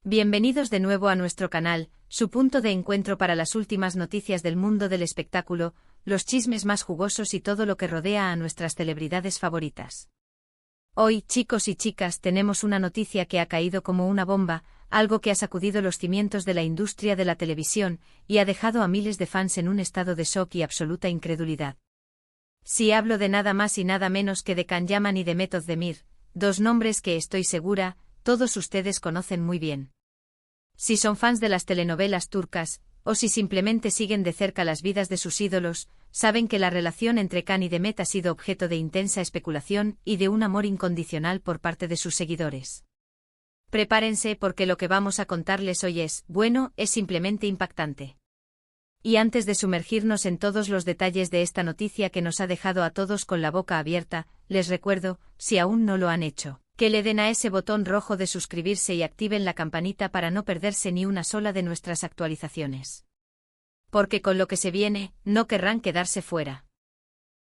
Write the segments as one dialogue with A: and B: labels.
A: Bienvenidos de nuevo a nuestro canal, su punto de encuentro para las últimas noticias del mundo del espectáculo, los chismes más jugosos y todo lo que rodea a nuestras celebridades favoritas. Hoy, chicos y chicas, tenemos una noticia que ha caído como una bomba, algo que ha sacudido los cimientos de la industria de la televisión y ha dejado a miles de fans en un estado de shock y absoluta incredulidad. Si hablo de nada más y nada menos que de Can Yaman y de Demet Özdemir, dos nombres que estoy segura, todos ustedes conocen muy bien. Si son fans de las telenovelas turcas, o si simplemente siguen de cerca las vidas de sus ídolos, saben que la relación entre Can y Demet ha sido objeto de intensa especulación y de un amor incondicional por parte de sus seguidores. Prepárense porque lo que vamos a contarles hoy es simplemente impactante. Y antes de sumergirnos en todos los detalles de esta noticia que nos ha dejado a todos con la boca abierta, les recuerdo, si aún no lo han hecho, que le den a ese botón rojo de suscribirse y activen la campanita para no perderse ni una sola de nuestras actualizaciones. Porque con lo que se viene, no querrán quedarse fuera.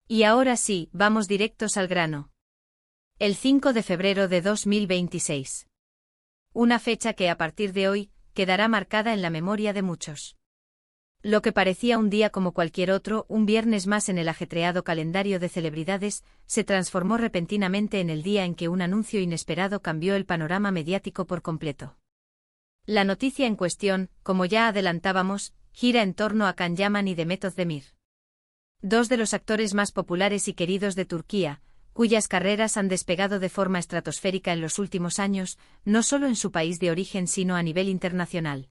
A: Y ahora sí, vamos directos al grano. El 5 de febrero de 2026. Una fecha que a partir de hoy, quedará marcada en la memoria de muchos. Lo que parecía un día como cualquier otro, un viernes más en el ajetreado calendario de celebridades, se transformó repentinamente en el día en que un anuncio inesperado cambió el panorama mediático por completo. La noticia en cuestión, como ya adelantábamos, gira en torno a Can Yaman y Demet Özdemir. Dos de los actores más populares y queridos de Turquía, cuyas carreras han despegado de forma estratosférica en los últimos años, no solo en su país de origen sino a nivel internacional.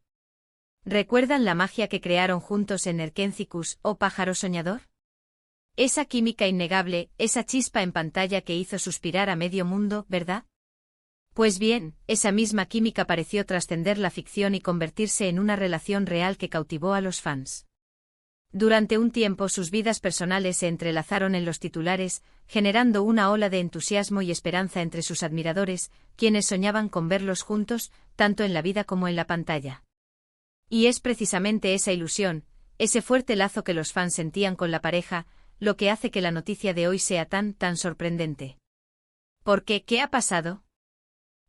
A: ¿Recuerdan la magia que crearon juntos en Erkencikus o Pájaro Soñador? Esa química innegable, esa chispa en pantalla que hizo suspirar a medio mundo, ¿verdad? Pues bien, esa misma química pareció trascender la ficción y convertirse en una relación real que cautivó a los fans. Durante un tiempo sus vidas personales se entrelazaron en los titulares, generando una ola de entusiasmo y esperanza entre sus admiradores, quienes soñaban con verlos juntos, tanto en la vida como en la pantalla. Y es precisamente esa ilusión, ese fuerte lazo que los fans sentían con la pareja, lo que hace que la noticia de hoy sea tan sorprendente. ¿Por qué? ¿Qué ha pasado?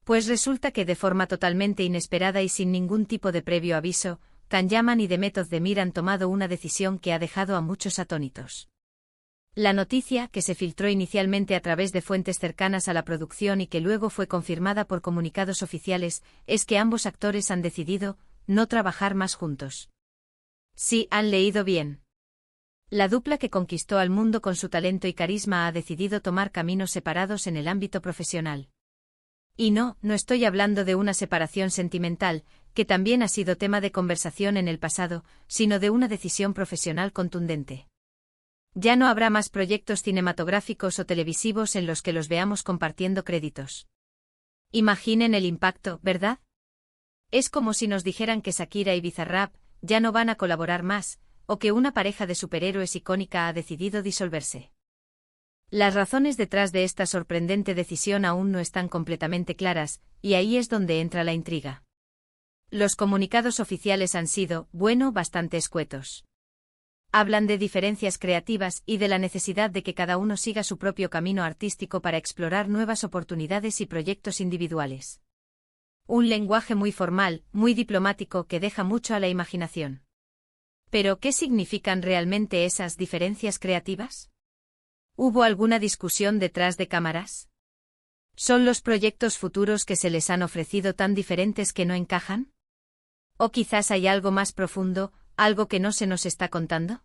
A: Pues resulta que de forma totalmente inesperada y sin ningún tipo de previo aviso, Can Yaman y Demet Özdemir han tomado una decisión que ha dejado a muchos atónitos. La noticia, que se filtró inicialmente a través de fuentes cercanas a la producción y que luego fue confirmada por comunicados oficiales, es que ambos actores han decidido no trabajar más juntos. Sí, han leído bien. La dupla que conquistó al mundo con su talento y carisma ha decidido tomar caminos separados en el ámbito profesional. Y no estoy hablando de una separación sentimental, que también ha sido tema de conversación en el pasado, sino de una decisión profesional contundente. Ya no habrá más proyectos cinematográficos o televisivos en los que los veamos compartiendo créditos. Imaginen el impacto, ¿verdad? Es como si nos dijeran que Shakira y Bizarrap ya no van a colaborar más, o que una pareja de superhéroes icónica ha decidido disolverse. Las razones detrás de esta sorprendente decisión aún no están completamente claras, y ahí es donde entra la intriga. Los comunicados oficiales han sido, bastante escuetos. Hablan de diferencias creativas y de la necesidad de que cada uno siga su propio camino artístico para explorar nuevas oportunidades y proyectos individuales. Un lenguaje muy formal, muy diplomático que deja mucho a la imaginación. ¿Pero qué significan realmente esas diferencias creativas? ¿Hubo alguna discusión detrás de cámaras? ¿Son los proyectos futuros que se les han ofrecido tan diferentes que no encajan? ¿O quizás hay algo más profundo, algo que no se nos está contando?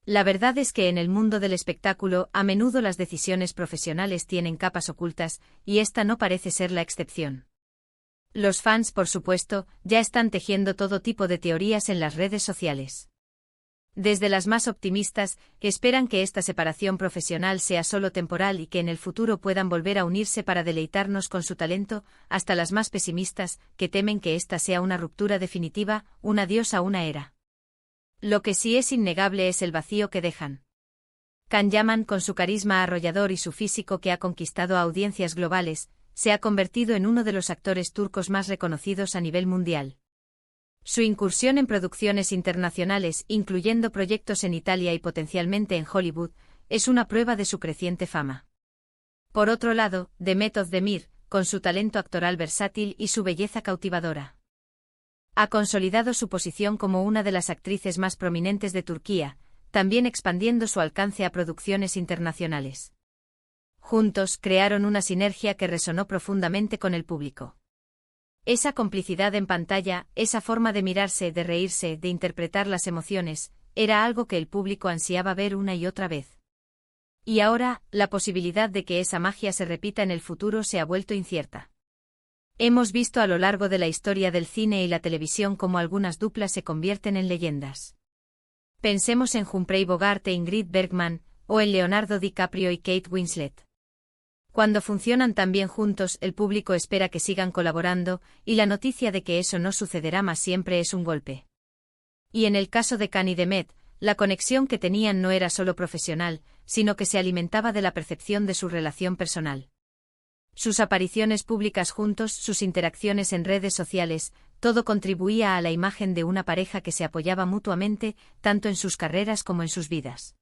A: La verdad es que en el mundo del espectáculo a menudo las decisiones profesionales tienen capas ocultas, y esta no parece ser la excepción. Los fans, por supuesto, ya están tejiendo todo tipo de teorías en las redes sociales. Desde las más optimistas, que esperan que esta separación profesional sea solo temporal y que en el futuro puedan volver a unirse para deleitarnos con su talento, hasta las más pesimistas, que temen que esta sea una ruptura definitiva, un adiós a una era. Lo que sí es innegable es el vacío que dejan. Can Yaman, con su carisma arrollador y su físico que ha conquistado a audiencias globales, se ha convertido en uno de los actores turcos más reconocidos a nivel mundial. Su incursión en producciones internacionales, incluyendo proyectos en Italia y potencialmente en Hollywood, es una prueba de su creciente fama. Por otro lado, Demet Özdemir, con su talento actoral versátil y su belleza cautivadora. Ha consolidado su posición como una de las actrices más prominentes de Turquía, también expandiendo su alcance a producciones internacionales. Juntos crearon una sinergia que resonó profundamente con el público. Esa complicidad en pantalla, esa forma de mirarse, de reírse, de interpretar las emociones, era algo que el público ansiaba ver una y otra vez. Y ahora, la posibilidad de que esa magia se repita en el futuro se ha vuelto incierta. Hemos visto a lo largo de la historia del cine y la televisión cómo algunas duplas se convierten en leyendas. Pensemos en Humphrey Bogart e Ingrid Bergman, o en Leonardo DiCaprio y Kate Winslet. Cuando funcionan tan bien juntos, el público espera que sigan colaborando, y la noticia de que eso no sucederá más siempre es un golpe. Y en el caso de Khan y Demet, la conexión que tenían no era solo profesional, sino que se alimentaba de la percepción de su relación personal. Sus apariciones públicas juntos, sus interacciones en redes sociales, todo contribuía a la imagen de una pareja que se apoyaba mutuamente, tanto en sus carreras como en sus vidas.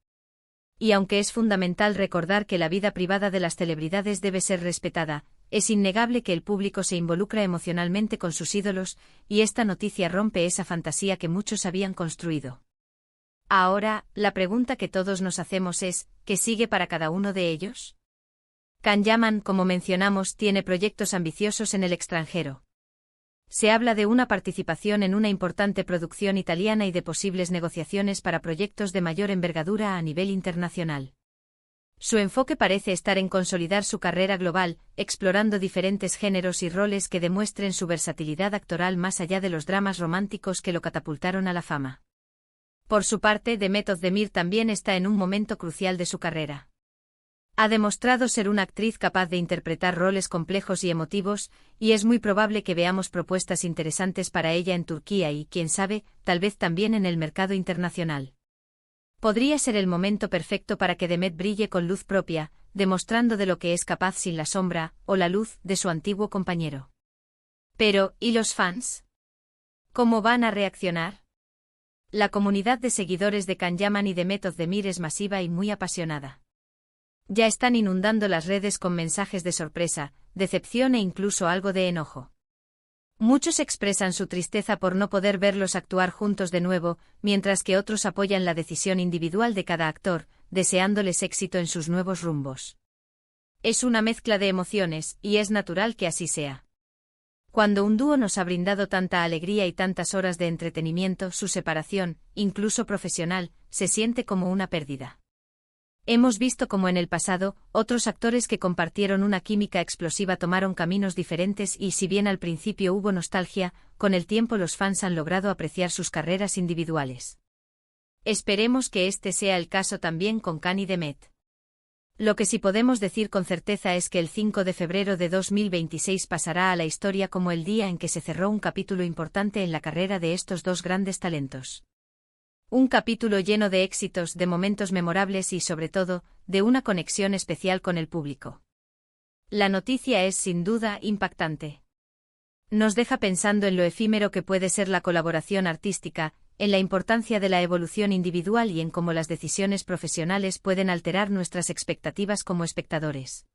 A: Y aunque es fundamental recordar que la vida privada de las celebridades debe ser respetada, es innegable que el público se involucra emocionalmente con sus ídolos, y esta noticia rompe esa fantasía que muchos habían construido. Ahora, la pregunta que todos nos hacemos es, ¿qué sigue para cada uno de ellos? Can Yaman, como mencionamos, tiene proyectos ambiciosos en el extranjero. Se habla de una participación en una importante producción italiana y de posibles negociaciones para proyectos de mayor envergadura a nivel internacional. Su enfoque parece estar en consolidar su carrera global, explorando diferentes géneros y roles que demuestren su versatilidad actoral más allá de los dramas románticos que lo catapultaron a la fama. Por su parte, Demet Özdemir también está en un momento crucial de su carrera. Ha demostrado ser una actriz capaz de interpretar roles complejos y emotivos, y es muy probable que veamos propuestas interesantes para ella en Turquía y, quién sabe, tal vez también en el mercado internacional. Podría ser el momento perfecto para que Demet brille con luz propia, demostrando de lo que es capaz sin la sombra, o la luz, de su antiguo compañero. Pero, ¿y los fans? ¿Cómo van a reaccionar? La comunidad de seguidores de Can Yaman y Demet Özdemir es masiva y muy apasionada. Ya están inundando las redes con mensajes de sorpresa, decepción e incluso algo de enojo. Muchos expresan su tristeza por no poder verlos actuar juntos de nuevo, mientras que otros apoyan la decisión individual de cada actor, deseándoles éxito en sus nuevos rumbos. Es una mezcla de emociones, y es natural que así sea. Cuando un dúo nos ha brindado tanta alegría y tantas horas de entretenimiento, su separación, incluso profesional, se siente como una pérdida. Hemos visto cómo en el pasado, otros actores que compartieron una química explosiva tomaron caminos diferentes y, si bien al principio hubo nostalgia, con el tiempo los fans han logrado apreciar sus carreras individuales. Esperemos que este sea el caso también con Can y Demet. Lo que sí podemos decir con certeza es que el 5 de febrero de 2026 pasará a la historia como el día en que se cerró un capítulo importante en la carrera de estos dos grandes talentos. Un capítulo lleno de éxitos, de momentos memorables y, sobre todo, de una conexión especial con el público. La noticia es, sin duda, impactante. Nos deja pensando en lo efímero que puede ser la colaboración artística, en la importancia de la evolución individual y en cómo las decisiones profesionales pueden alterar nuestras expectativas como espectadores.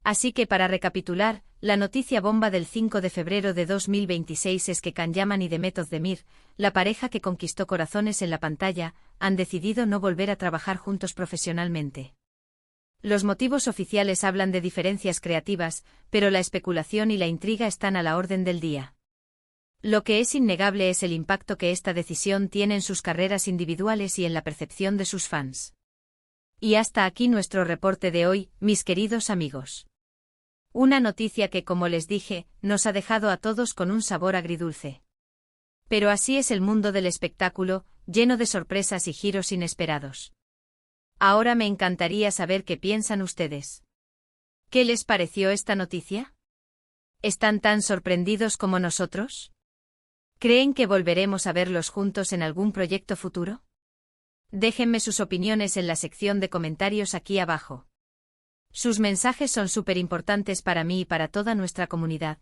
A: Así que, para recapitular, la noticia bomba del 5 de febrero de 2026 es que Can Yaman y Demet Özdemir, la pareja que conquistó corazones en la pantalla, han decidido no volver a trabajar juntos profesionalmente. Los motivos oficiales hablan de diferencias creativas, pero la especulación y la intriga están a la orden del día. Lo que es innegable es el impacto que esta decisión tiene en sus carreras individuales y en la percepción de sus fans. Y hasta aquí nuestro reporte de hoy, mis queridos amigos. Una noticia que, como les dije, nos ha dejado a todos con un sabor agridulce. Pero así es el mundo del espectáculo, lleno de sorpresas y giros inesperados. Ahora me encantaría saber qué piensan ustedes. ¿Qué les pareció esta noticia? ¿Están tan sorprendidos como nosotros? ¿Creen que volveremos a verlos juntos en algún proyecto futuro? Déjenme sus opiniones en la sección de comentarios aquí abajo. Sus mensajes son súper importantes para mí y para toda nuestra comunidad.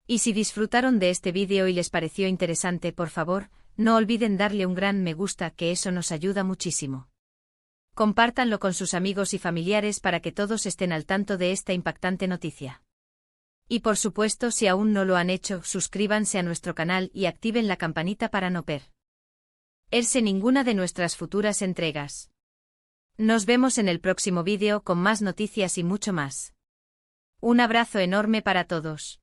A: Y si disfrutaron de este vídeo y les pareció interesante, por favor, no olviden darle un gran me gusta, que eso nos ayuda muchísimo. Compártanlo con sus amigos y familiares para que todos estén al tanto de esta impactante noticia. Y por supuesto, si aún no lo han hecho, suscríbanse a nuestro canal y activen la campanita para no perderse ninguna de nuestras futuras entregas. Nos vemos en el próximo vídeo con más noticias y mucho más. Un abrazo enorme para todos.